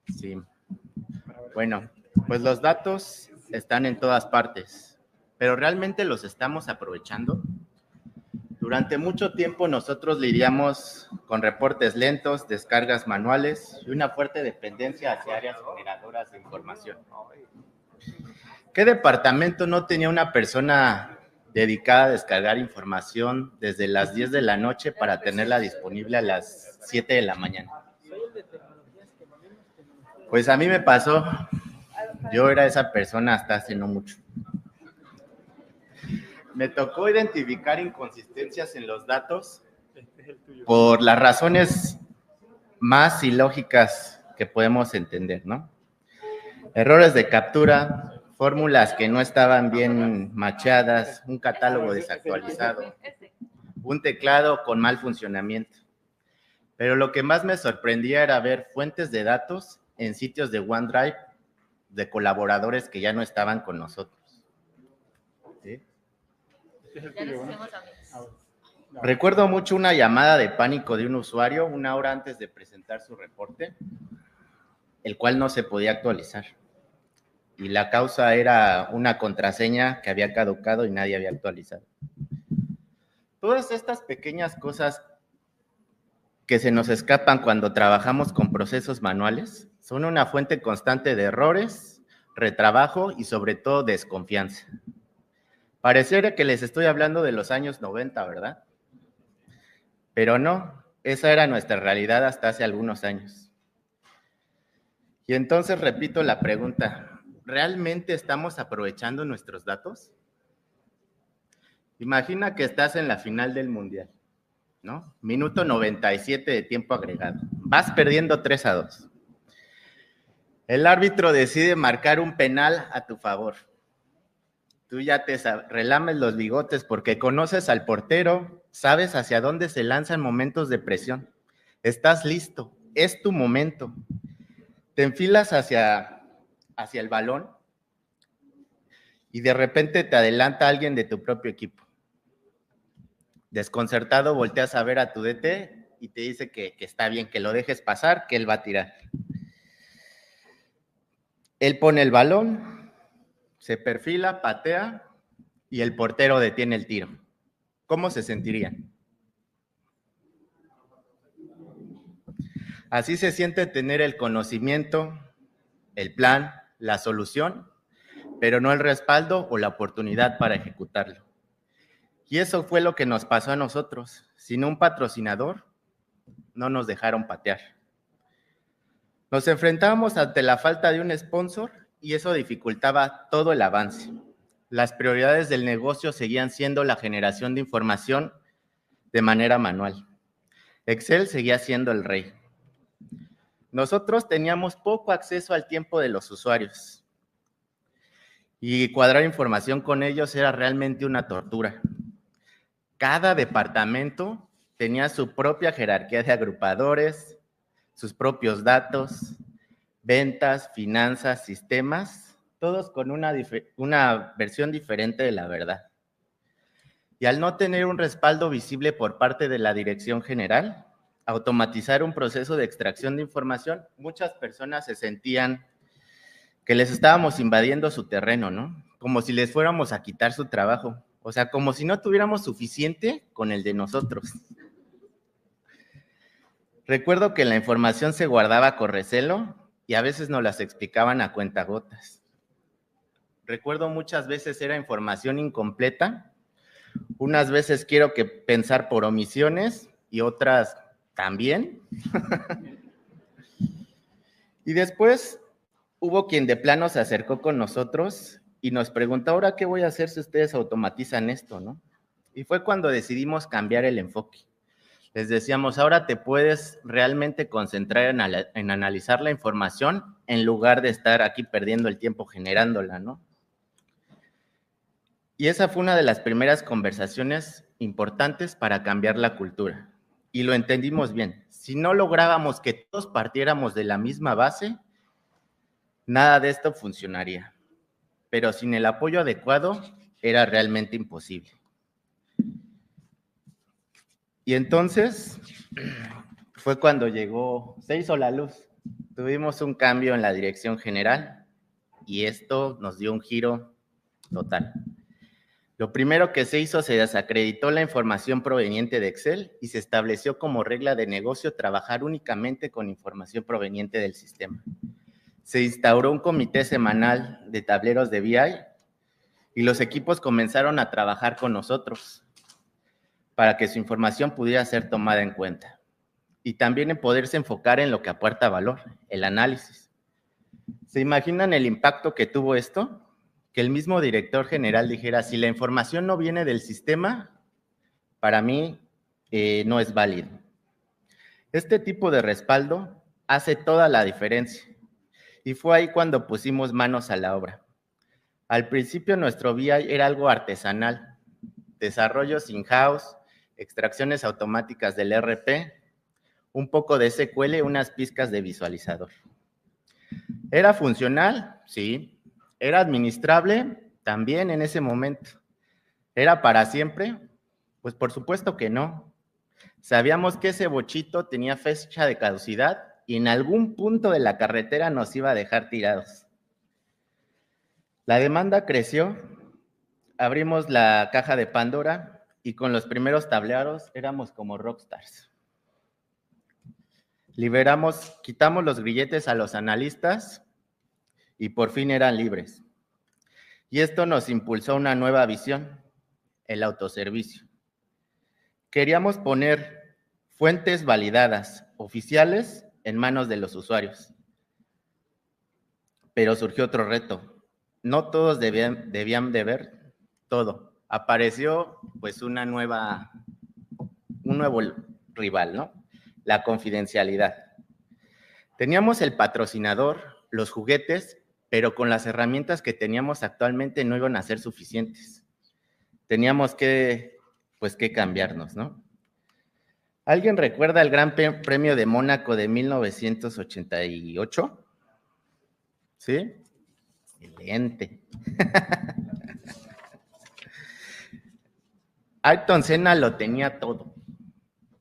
Sí. Bueno, pues los datos están en todas partes, pero ¿realmente los estamos aprovechando? Durante mucho tiempo nosotros lidiamos con reportes lentos, descargas manuales y una fuerte dependencia hacia áreas generadoras de información. ¿Qué departamento no tenía una persona dedicada a descargar información desde las 10 de la noche para tenerla disponible a las 7 de la mañana? Pues a mí me pasó. Yo era esa persona hasta hace no mucho. Me tocó identificar inconsistencias en los datos por las razones más ilógicas que podemos entender, ¿no? Errores de captura, fórmulas que no estaban bien macheadas, un catálogo desactualizado, un teclado con mal funcionamiento. Pero lo que más me sorprendía era ver fuentes de datos en sitios de OneDrive de colaboradores que ya no estaban con nosotros. ¿Sí? Recuerdo mucho una llamada de pánico de un usuario una hora antes de presentar su reporte, el cual no se podía actualizar. Y la causa era una contraseña que había caducado y nadie había actualizado. Todas estas pequeñas cosas que se nos escapan cuando trabajamos con procesos manuales son una fuente constante de errores, retrabajo y sobre todo desconfianza. Pareciera que les estoy hablando de los años 90, ¿verdad? Pero no, esa era nuestra realidad hasta hace algunos años. Y entonces repito la pregunta, ¿realmente estamos aprovechando nuestros datos? Imagina que estás en la final del Mundial, ¿no? Minuto 97 de tiempo agregado. Vas perdiendo 3-2. El árbitro decide marcar un penal a tu favor. Tú ya te relames los bigotes porque conoces al portero, sabes hacia dónde se lanza en momentos de presión. Estás listo, es tu momento. Te enfilas hacia el balón y de repente te adelanta alguien de tu propio equipo. Desconcertado, volteas a ver a tu DT y te dice que está bien, que lo dejes pasar, que él va a tirar. Él pone el balón, se perfila, patea y el portero detiene el tiro. ¿Cómo se sentirían? Así se siente tener el conocimiento, el plan, la solución, pero no el respaldo o la oportunidad para ejecutarlo. Y eso fue lo que nos pasó a nosotros. Sin un patrocinador, no nos dejaron patear. Nos enfrentábamos ante la falta de un sponsor y eso dificultaba todo el avance. Las prioridades del negocio seguían siendo la generación de información de manera manual. Excel seguía siendo el rey. Nosotros teníamos poco acceso al tiempo de los usuarios y cuadrar información con ellos era realmente una tortura. Cada departamento tenía su propia jerarquía de agrupadores, sus propios datos, ventas, finanzas, sistemas, todos con una versión diferente de la verdad. Y al no tener un respaldo visible por parte de la dirección general, automatizar un proceso de extracción de información, muchas personas se sentían que les estábamos invadiendo su terreno, ¿no? Como si les fuéramos a quitar su trabajo. O sea, como si no tuviéramos suficiente con el de nosotros. Recuerdo que la información se guardaba con recelo y a veces nos las explicaban a cuentagotas. Recuerdo muchas veces era información incompleta, unas veces quiero que pensar por omisiones y otras también. Y después hubo quien de plano se acercó con nosotros y nos preguntó, ¿ahora qué voy a hacer si ustedes automatizan esto, no? Y fue cuando decidimos cambiar el enfoque. Les decíamos, ahora te puedes realmente concentrar en analizar la información en lugar de estar aquí perdiendo el tiempo generándola, ¿no? Y esa fue una de las primeras conversaciones importantes para cambiar la cultura. Y lo entendimos bien. Si no lográbamos que todos partiéramos de la misma base, nada de esto funcionaría. Pero sin el apoyo adecuado, era realmente imposible. Y entonces fue cuando se hizo la luz. tuvimos un cambio en la dirección general y esto nos dio un giro total. Lo primero que se hizo, se desacreditó la información proveniente de Excel y se estableció como regla de negocio trabajar únicamente con información proveniente del sistema. Se instauró un comité semanal de tableros de BI y los equipos comenzaron a trabajar con nosotros para que su información pudiera ser tomada en cuenta y también en poderse enfocar en lo que aporta valor, el análisis. ¿Se imaginan el impacto que tuvo esto? Que el mismo director general dijera, si la información no viene del sistema, para mí no es válido. Este tipo de respaldo hace toda la diferencia y fue ahí cuando pusimos manos a la obra. Al principio nuestro BI era algo artesanal, desarrollos in-house, extracciones automáticas del ERP, un poco de SQL, unas pizcas de visualizador. ¿Era funcional? Sí. ¿Era administrable? También en ese momento. ¿Era para siempre? Pues por supuesto que no. Sabíamos que ese bochito tenía fecha de caducidad y en algún punto de la carretera nos iba a dejar tirados. La demanda creció, abrimos la caja de Pandora y con los primeros tableros éramos como rockstars. Quitamos los grilletes a los analistas y por fin eran libres. Y esto nos impulsó a una nueva visión, el autoservicio. Queríamos poner fuentes validadas, oficiales, en manos de los usuarios. Pero surgió otro reto. No todos debían de ver todo. Apareció pues un nuevo rival, ¿no? La confidencialidad. Teníamos el patrocinador, los juguetes, pero con las herramientas que teníamos actualmente no iban a ser suficientes. Teníamos que cambiarnos, ¿no? ¿Alguien recuerda el Gran Premio de Mónaco de 1988? ¿Sí? Excelente. Ayrton Senna lo tenía todo.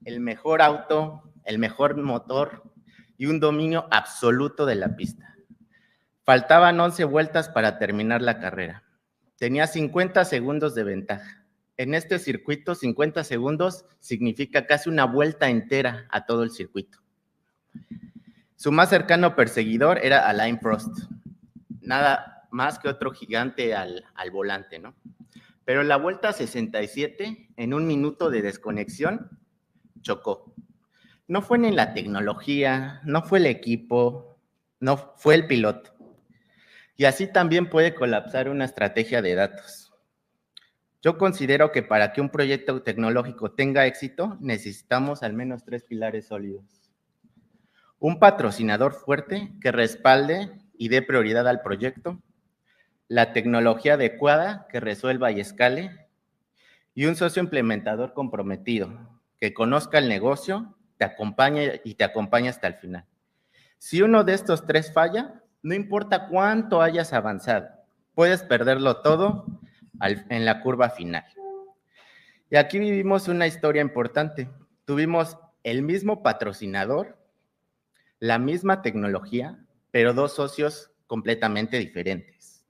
El mejor auto, el mejor motor y un dominio absoluto de la pista. Faltaban 11 vueltas para terminar la carrera. Tenía 50 segundos de ventaja. En este circuito, 50 segundos significa casi una vuelta entera a todo el circuito. Su más cercano perseguidor era Alain Prost. Nada más que otro gigante al volante, ¿no? Pero en la vuelta 67, en un minuto de desconexión, chocó. No fue ni la tecnología, no fue el equipo, no fue el piloto. Y así también puede colapsar una estrategia de datos. Yo considero que para que un proyecto tecnológico tenga éxito, necesitamos al menos 3 pilares sólidos. Un patrocinador fuerte que respalde y dé prioridad al proyecto, la tecnología adecuada que resuelva y escale, y un socio implementador comprometido, que conozca el negocio, te acompañe hasta el final. Si uno de estos 3 falla, no importa cuánto hayas avanzado, puedes perderlo todo en la curva final. Y aquí vivimos una historia importante. Tuvimos el mismo patrocinador, la misma tecnología, pero 2 socios completamente diferentes.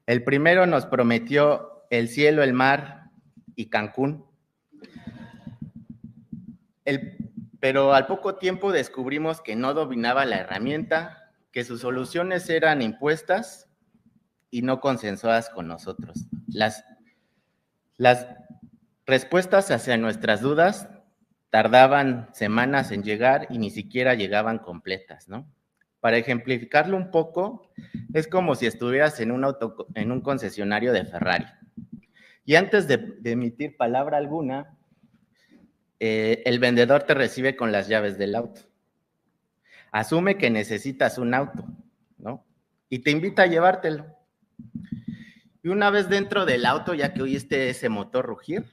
El primero nos prometió el cielo, el mar y Cancún. Pero al poco tiempo descubrimos que no dominaba la herramienta, que sus soluciones eran impuestas y no consensuadas con nosotros. Las respuestas hacia nuestras dudas tardaban semanas en llegar y ni siquiera llegaban completas, ¿no? Para ejemplificarlo un poco, es como si estuvieras en un concesionario de Ferrari. Y antes de emitir palabra alguna, el vendedor te recibe con las llaves del auto. Asume que necesitas un auto, ¿no? Y te invita a llevártelo. Y una vez dentro del auto, ya que oíste ese motor rugir,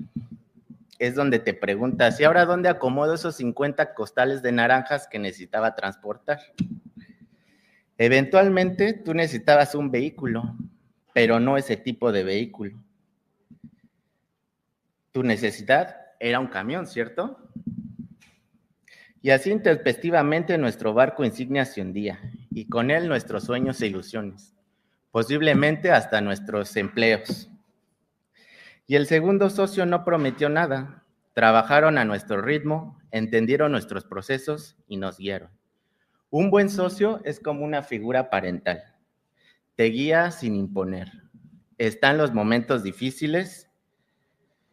es donde te preguntas, ¿y ahora dónde acomodo esos 50 costales de naranjas que necesitaba transportar? Eventualmente, tú necesitabas un vehículo, pero no ese tipo de vehículo. Tu necesidad era un camión, ¿cierto? Y así intempestivamente nuestro barco insignia se hundía, y con él nuestros sueños e ilusiones, posiblemente hasta nuestros empleos. Y el segundo socio no prometió nada. Trabajaron a nuestro ritmo, entendieron nuestros procesos y nos guiaron. Un buen socio es como una figura parental. Te guía sin imponer. Está en los momentos difíciles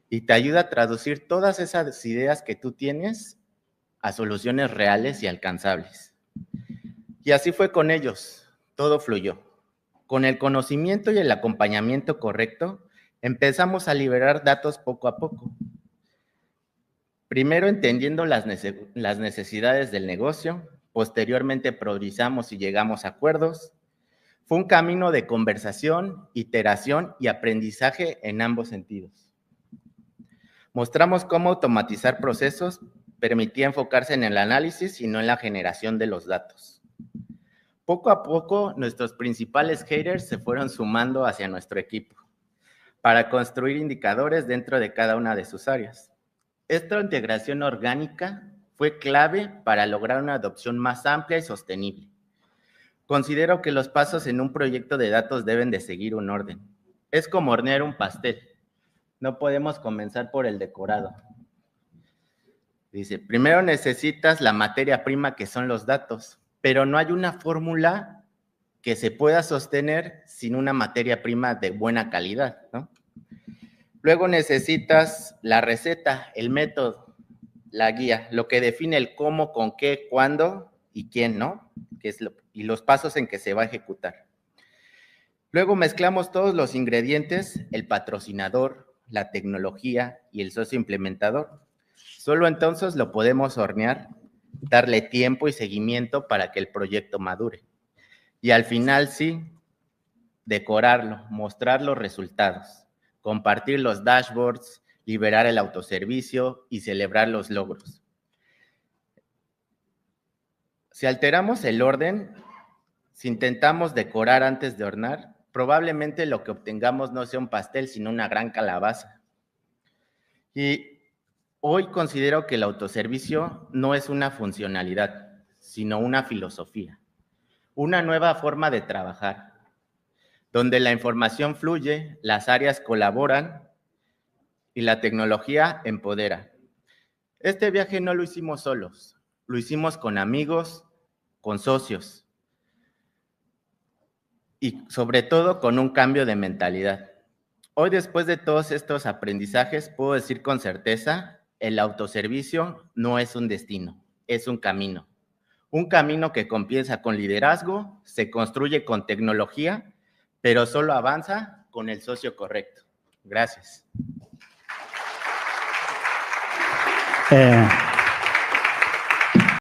y te ayuda a traducir todas esas ideas que tú tienes a soluciones reales y alcanzables. Y así fue con ellos. Todo fluyó. Con el conocimiento y el acompañamiento correcto, empezamos a liberar datos poco a poco. Primero entendiendo las necesidades del negocio, posteriormente priorizamos y llegamos a acuerdos. Fue un camino de conversación, iteración y aprendizaje en ambos sentidos. Mostramos cómo automatizar procesos permitía enfocarse en el análisis y no en la generación de los datos. Poco a poco, nuestros principales haters se fueron sumando hacia nuestro equipo para construir indicadores dentro de cada una de sus áreas. Esta integración orgánica fue clave para lograr una adopción más amplia y sostenible. Considero que los pasos en un proyecto de datos deben de seguir un orden. Es como hornear un pastel. No podemos comenzar por el decorado. Dice, primero necesitas la materia prima que son los datos, pero no hay una fórmula que se pueda sostener sin una materia prima de buena calidad, ¿no? Luego necesitas la receta, el método, la guía, lo que define el cómo, con qué, cuándo y quién, ¿no? Y los pasos en que se va a ejecutar. Luego mezclamos todos los ingredientes, el patrocinador, la tecnología y el socio implementador. Solo entonces lo podemos hornear, darle tiempo y seguimiento para que el proyecto madure. Y al final sí, decorarlo, mostrar los resultados, compartir los dashboards, liberar el autoservicio y celebrar los logros. Si alteramos el orden, si intentamos decorar antes de hornear, probablemente lo que obtengamos no sea un pastel, sino una gran calabaza. Y hoy considero que el autoservicio no es una funcionalidad, sino una filosofía, una nueva forma de trabajar, donde la información fluye, las áreas colaboran y la tecnología empodera. Este viaje no lo hicimos solos, lo hicimos con amigos, con socios y sobre todo con un cambio de mentalidad. Hoy, después de todos estos aprendizajes, puedo decir con certeza, el autoservicio no es un destino, es un camino. Un camino que comienza con liderazgo, se construye con tecnología, pero solo avanza con el socio correcto. Gracias.